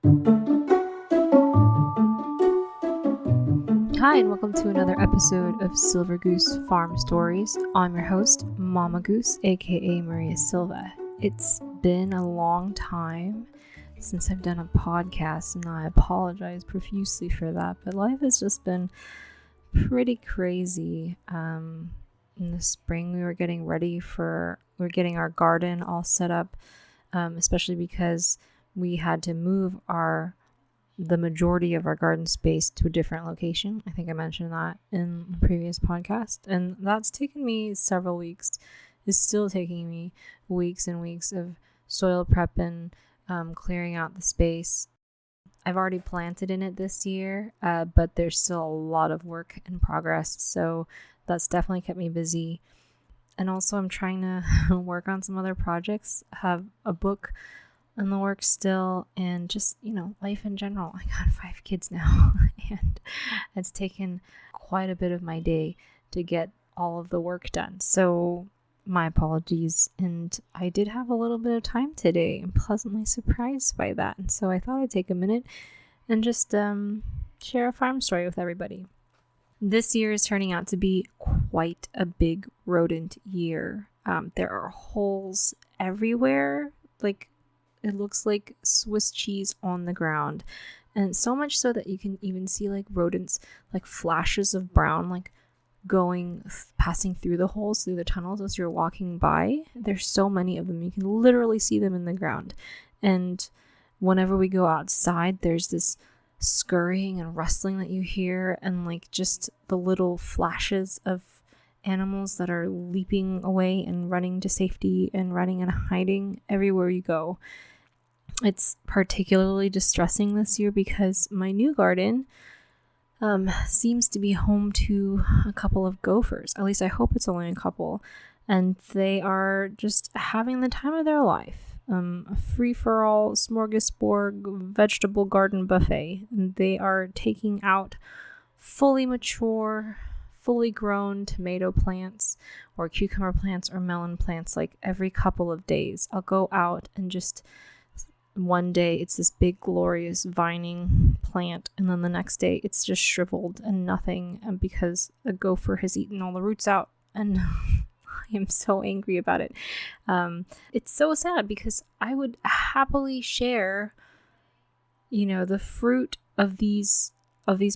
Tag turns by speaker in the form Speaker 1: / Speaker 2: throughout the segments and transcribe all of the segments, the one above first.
Speaker 1: Hi, and welcome to another episode of Silver Goose Farm Stories. I'm your host, Mama Goose, aka Maria Silva. It's been a long time since I've done a podcast, and I apologize profusely for that, but life has just been pretty crazy. In the spring, we're getting our garden all set up, especially because we had to move the majority of our garden space to a different location. I think I mentioned that in the previous podcast, and that's taken me several weeks. It's still taking me weeks and weeks of soil prep and clearing out the space. I've already planted in it this year, but there's still a lot of work in progress, so that's definitely kept me busy. And also I'm trying to work on some other projects, have a book in the works still, and just, life in general. I got 5 kids now, and it's taken quite a bit of my day to get all of the work done. So my apologies, and I did have a little bit of time today. I'm pleasantly surprised by that, and so I thought I'd take a minute and just share a farm story with everybody. This year is turning out to be quite a big rodent year. There are holes everywhere, it looks like Swiss cheese on the ground, and so much so that you can even see rodents, flashes of brown, passing through the holes, through the tunnels as you're walking by. There's so many of them. You can literally see them in the ground. And whenever we go outside, there's this scurrying and rustling that you hear, and just the little flashes of animals that are leaping away and running to safety and running and hiding everywhere you go. It's particularly distressing this year because my new garden seems to be home to a couple of gophers. At least I hope it's only a couple. And they are just having the time of their life. A free-for-all smorgasbord vegetable garden buffet. And they are taking out fully mature, fully grown tomato plants or cucumber plants or melon plants every couple of days. I'll go out and just one day it's this big glorious vining plant, and then the next day it's just shriveled and nothing, and because a gopher has eaten all the roots out, and I am so angry about it. It's so sad because I would happily share the fruit of these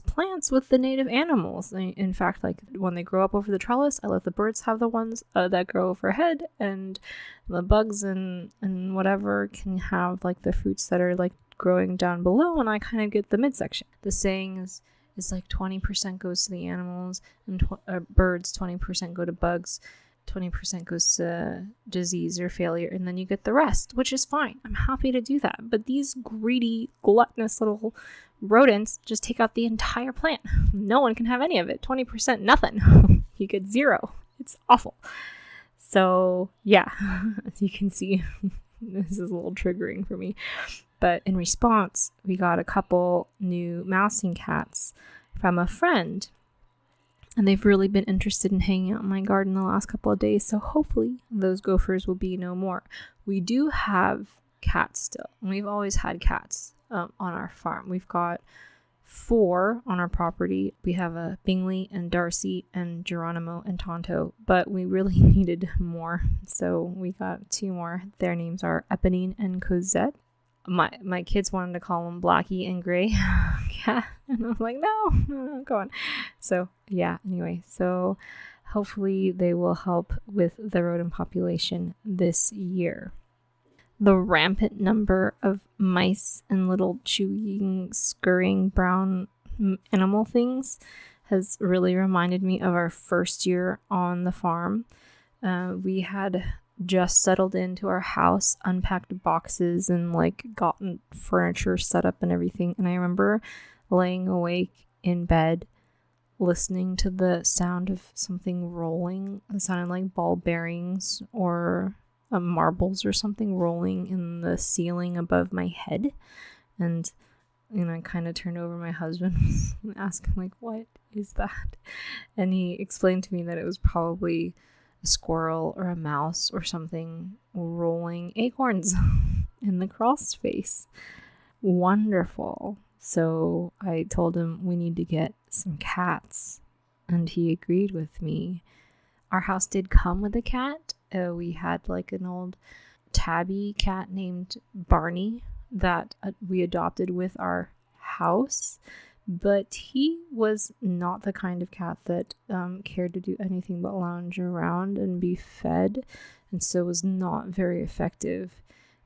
Speaker 1: plants with the native animals. In fact, when they grow up over the trellis, I let the birds have the ones that grow overhead, and the bugs and whatever can have the fruits that are growing down below, and I kind of get the midsection. The saying is 20% goes to the animals and birds, 20% go to bugs, 20% goes to disease or failure, and then you get the rest, which is fine. I'm happy to do that. But these greedy, gluttonous little rodents just take out the entire plant. No one can have any of it. 20%, nothing. You get 0. It's awful. So yeah, as you can see, this is a little triggering for me. But in response, we got a couple new mousing cats from a friend. And they've really been interested in hanging out in my garden the last couple of days. So hopefully those gophers will be no more. We do have cats still. And we've always had cats on our farm. We've got 4 on our property. We have a Bingley and Darcy and Geronimo and Tonto. But we really needed more. So we got 2 more. Their names are Eponine and Cosette. My kids wanted to call them Blackie and Gray. Yeah, and I was like, no, go on. So yeah, anyway, so hopefully they will help with the rodent population this year. The rampant number of mice and little chewing, scurrying brown animal things has really reminded me of our first year on the farm. We had just settled into our house, unpacked boxes, and gotten furniture set up and everything. And I remember laying awake in bed, listening to the sound of something rolling. It sounded like ball bearings or marbles or something rolling in the ceiling above my head. And I kind of turned over my husband and asked him, what is that? And he explained to me that it was probably a squirrel or a mouse or something rolling acorns in the crawl space. wonderful. So I told him we need to get some cats, and he agreed with me. Our house did come with a cat. We had like an old tabby cat named Barney that we adopted with our house, but he was not the kind of cat that cared to do anything but lounge around and be fed, and so was not very effective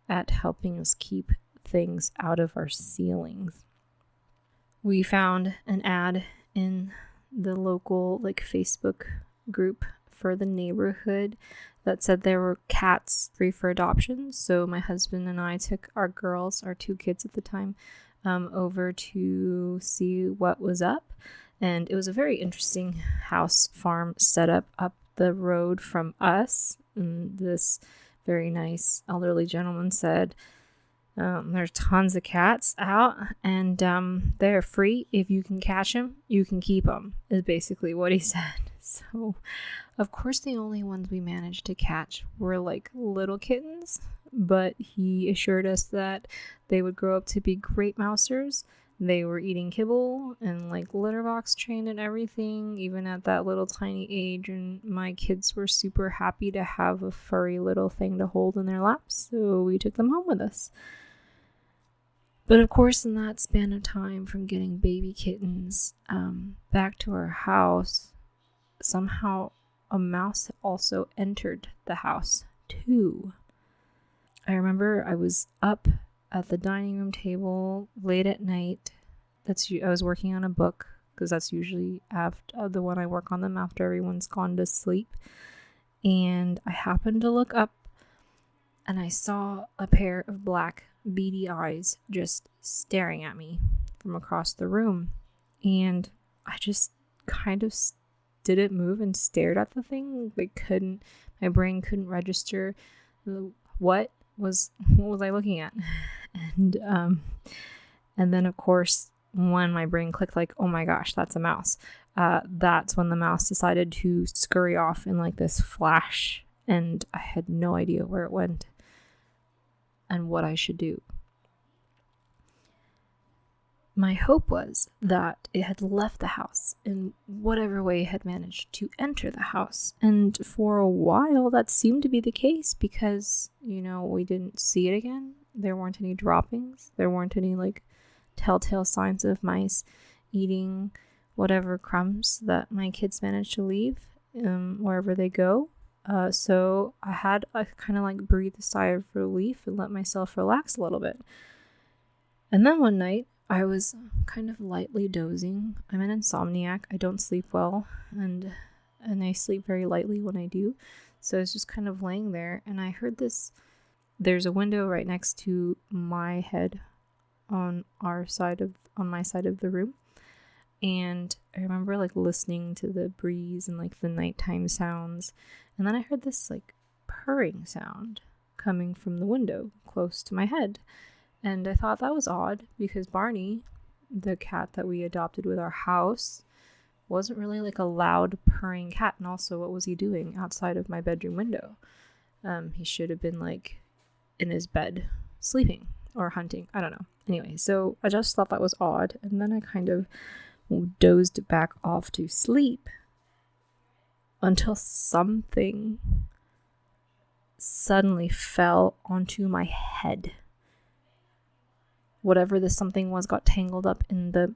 Speaker 1: at helping us keep things out of our ceilings. We found an ad in the local Facebook group for the neighborhood that said there were cats free for adoption. So my husband and I took our girls, our 2 kids at the time, over to see what was up. And it was a very interesting house farm setup up the road from us. And this very nice elderly gentleman said, there's tons of cats out, and they're free. If you can catch them, you can keep them, is basically what he said. So, of course, the only ones we managed to catch were little kittens, but he assured us that they would grow up to be great mousers. They were eating kibble and litter box trained and everything, even at that little tiny age. And my kids were super happy to have a furry little thing to hold in their laps, so we took them home with us. But of course, in that span of time from getting baby kittens back to our house, somehow a mouse also entered the house too. I remember I was up at the dining room table late at night. I was working on a book, because that's usually after the one I work on them after everyone's gone to sleep. And I happened to look up, and I saw a pair of black beady eyes just staring at me from across the room. And I just kind of didn't move and stared at the thing. My brain couldn't register what was I looking at. And then of course, when my brain clicked oh my gosh, that's a mouse, that's when the mouse decided to scurry off in this flash, and I had no idea where it went and what I should do. My hope was that it had left the house in whatever way it had managed to enter the house. And for a while, that seemed to be the case because, we didn't see it again. There weren't any droppings. There weren't any telltale signs of mice eating whatever crumbs that my kids managed to leave wherever they go. So I had a kind of breathe a sigh of relief and let myself relax a little bit. And then one night, I was kind of lightly dozing. I'm an insomniac. I don't sleep well, and I sleep very lightly when I do. So I was just kind of laying there, and I heard this. There's a window right next to my head on my side of the room. And I remember listening to the breeze and the nighttime sounds. And then I heard this purring sound coming from the window close to my head. And I thought that was odd because Barney, the cat that we adopted with our house, wasn't really a loud purring cat. And also, what was he doing outside of my bedroom window? He should have been in his bed sleeping or hunting. I don't know. Anyway, so I just thought that was odd. And then I kind of dozed back off to sleep until something suddenly fell onto my head. Whatever this something was got tangled up in the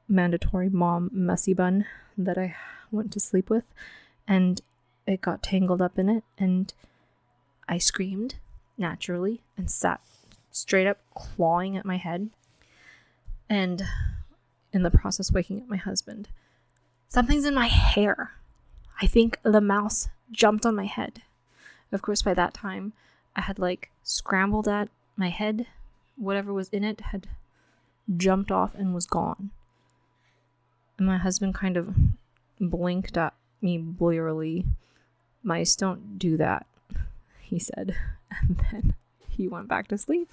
Speaker 1: mandatory mom messy bun that I went to sleep with, and it got tangled up in it, and I screamed naturally and sat straight up clawing at my head, and in the process waking up my husband. Something's in my hair. I think the mouse jumped on my head. Of course, by that time, I had scrambled at my head. Whatever was in it had jumped off and was gone. And my husband kind of blinked at me blearily. Mice don't do that, he said. And then he went back to sleep.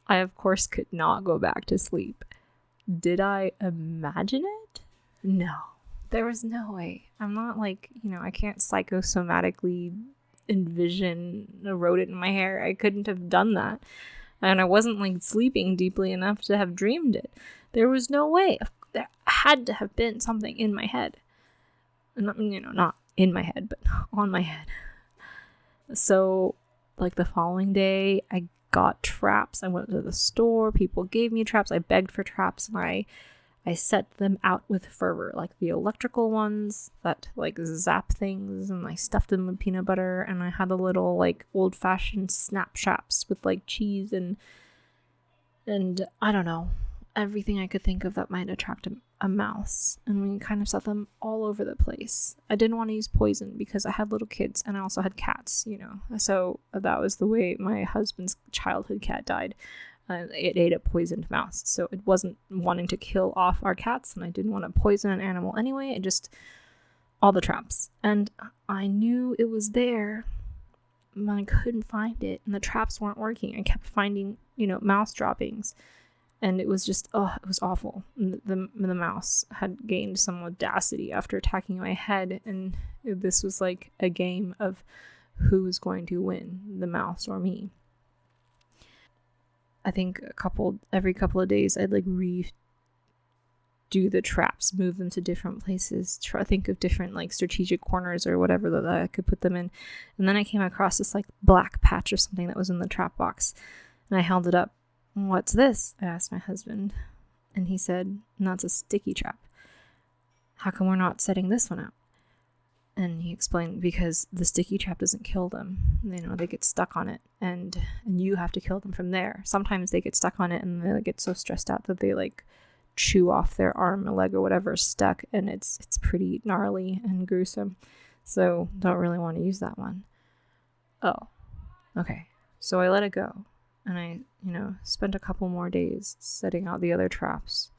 Speaker 1: I, of course, could not go back to sleep. Did I imagine it? No. There was no way. I'm not I can't psychosomatically envision a rodent in my hair. I couldn't have done that. And I wasn't like sleeping deeply enough to have dreamed it. There was no way. There had to have been something in my head. Not in my head, but on my head. So like the following day, I got traps. I went to the store. People gave me traps. I begged for traps, and I set them out with fervor, like the electrical ones that like zap things, and I stuffed them with peanut butter, and I had the little like old-fashioned snap traps with like cheese and I don't know, everything I could think of that might attract a mouse, and we kind of set them all over the place. I didn't want to use poison because I had little kids and I also had cats, so that was the way my husband's childhood cat died. It ate a poisoned mouse, so it wasn't wanting to kill off our cats, and I didn't want to poison an animal anyway. All the traps, and I knew it was there, but I couldn't find it, and the traps weren't working. I kept finding, mouse droppings, and it was just, it was awful. The mouse had gained some audacity after attacking my head, and this was like a game of who was going to win, the mouse or me. I think every couple of days I'd like redo the traps, move them to different places, try to think of different like strategic corners or whatever that I could put them in. And then I came across this like black patch or something that was in the trap box, and I held it up. "What's this?" I asked my husband, and he said, "That's a sticky trap." "How come we're not setting this one out?" And he explained, because the sticky trap doesn't kill them. They get stuck on it, and you have to kill them from there. Sometimes they get stuck on it and they get so stressed out that they like chew off their arm or leg or whatever is stuck, and it's pretty gnarly and gruesome. So don't really want to use that one. Oh, okay. So I let it go, and I, spent a couple more days setting out the other traps,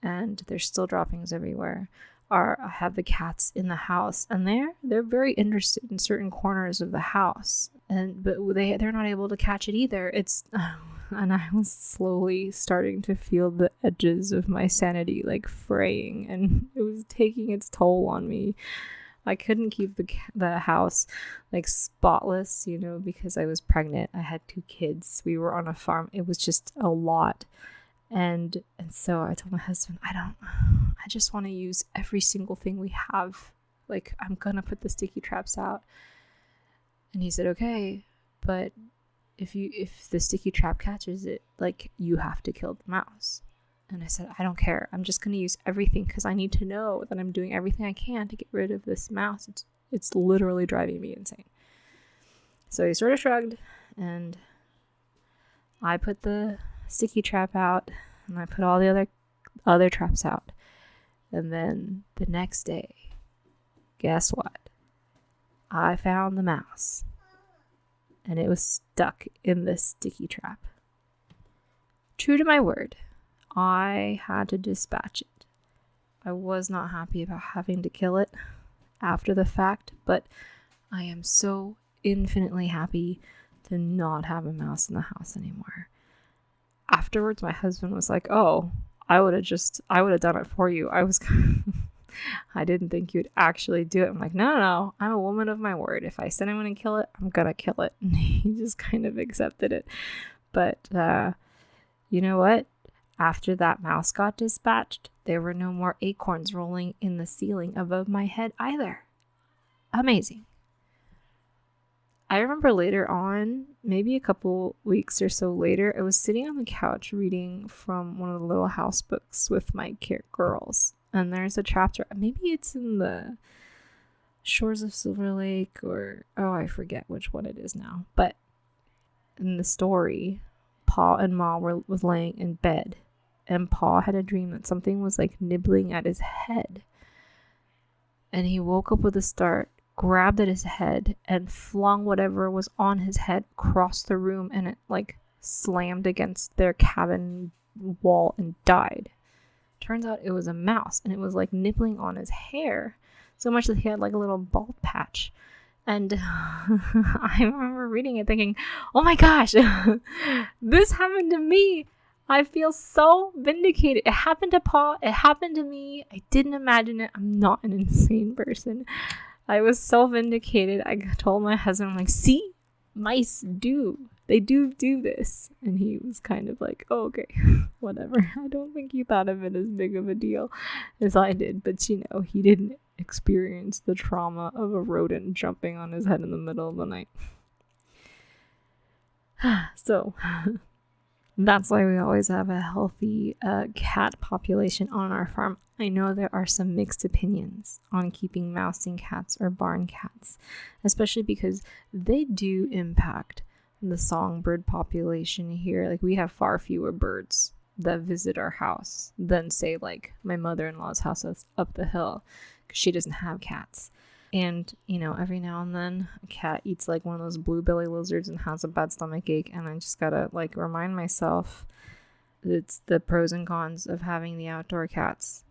Speaker 1: and there's still droppings everywhere. I have the cats in the house, and they're very interested in certain corners of the house, but they're not able to catch it either. And I was slowly starting to feel the edges of my sanity like fraying, and it was taking its toll on me. I couldn't keep the house like spotless, because I was pregnant. I had 2 kids. We were on a farm. It was just a lot. And so I told my husband, I just want to use every single thing we have. Like, I'm going to put the sticky traps out. And he said, okay, but if the sticky trap catches it, like, you have to kill the mouse. And I said, I don't care. I'm just going to use everything because I need to know that I'm doing everything I can to get rid of this mouse. It's literally driving me insane. So he sort of shrugged, and I put the sticky trap out, and I put all the other traps out. And then the next day, guess what? I found the mouse, and it was stuck in the sticky trap. True to my word, I had to dispatch it. I was not happy about having to kill it after the fact, but I am so infinitely happy to not have a mouse in the house anymore. Afterwards, my husband was like, "Oh, I would have done it for you. I didn't think you'd actually do it." I'm like, no, I'm a woman of my word. If I said I'm going to kill it, I'm going to kill it. And he just kind of accepted it. But you know what? After that mouse got dispatched, there were no more acorns rolling in the ceiling above my head either. Amazing. I remember later on, maybe a couple weeks or so later, I was sitting on the couch reading from one of the Little House books with my girls. And there's a chapter, maybe it's in the Shores of Silver Lake, or, I forget which one it is now. But in the story, Pa and Ma was laying in bed, and Pa had a dream that something was like nibbling at his head. And he woke up with a start, grabbed at his head, and flung whatever was on his head across the room, and it like slammed against their cabin wall and died. Turns out it was a mouse, and it was like nibbling on his hair so much that he had like a little bald patch. And I remember reading it thinking, oh my gosh, this happened to me. I feel so vindicated. It happened to Pa. It happened to me. I didn't imagine it. I'm not an insane person. I was so vindicated. I told my husband, I'm like, see, mice do. They do this. And he was kind of like, oh, okay, whatever. I don't think he thought of it as big of a deal as I did. But, he didn't experience the trauma of a rodent jumping on his head in the middle of the night. So that's why we always have a healthy cat population on our farm. I know there are some mixed opinions on keeping mousing cats or barn cats, especially because they do impact the songbird population here. Like, we have far fewer birds that visit our house than, say, like my mother-in-law's house up the hill, because she doesn't have cats. And, every now and then a cat eats like one of those blue-belly lizards and has a bad stomach ache. And I just gotta like remind myself it's the pros and cons of having the outdoor cats.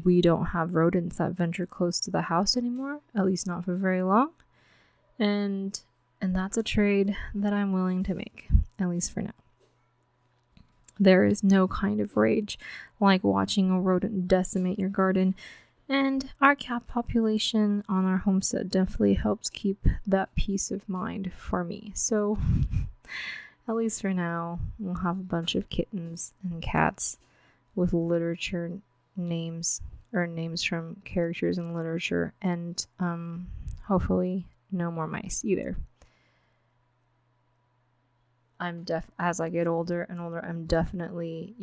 Speaker 1: We don't have rodents that venture close to the house anymore, at least not for very long. And that's a trade that I'm willing to make, at least for now. There is no kind of rage like watching a rodent decimate your garden. And our cat population on our homestead definitely helps keep that peace of mind for me. So, at least for now, we'll have a bunch of kittens and cats with literature names, or names from characters in literature, and hopefully no more mice either. As I get older and older, I'm definitely,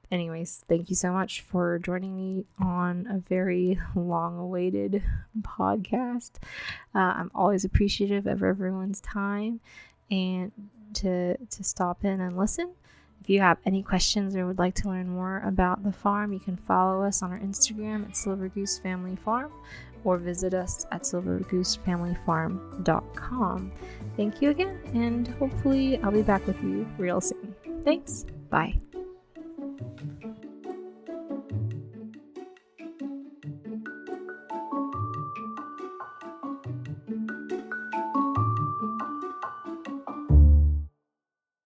Speaker 1: Anyways, thank you so much for joining me on a very long-awaited podcast. I'm always appreciative of everyone's time and to stop in and listen. If you have any questions or would like to learn more about the farm, you can follow us on our Instagram at Silver Goose Family Farm, or visit us at silvergoosefamilyfarm.com. Thank you again, and hopefully I'll be back with you real soon. Thanks. Bye.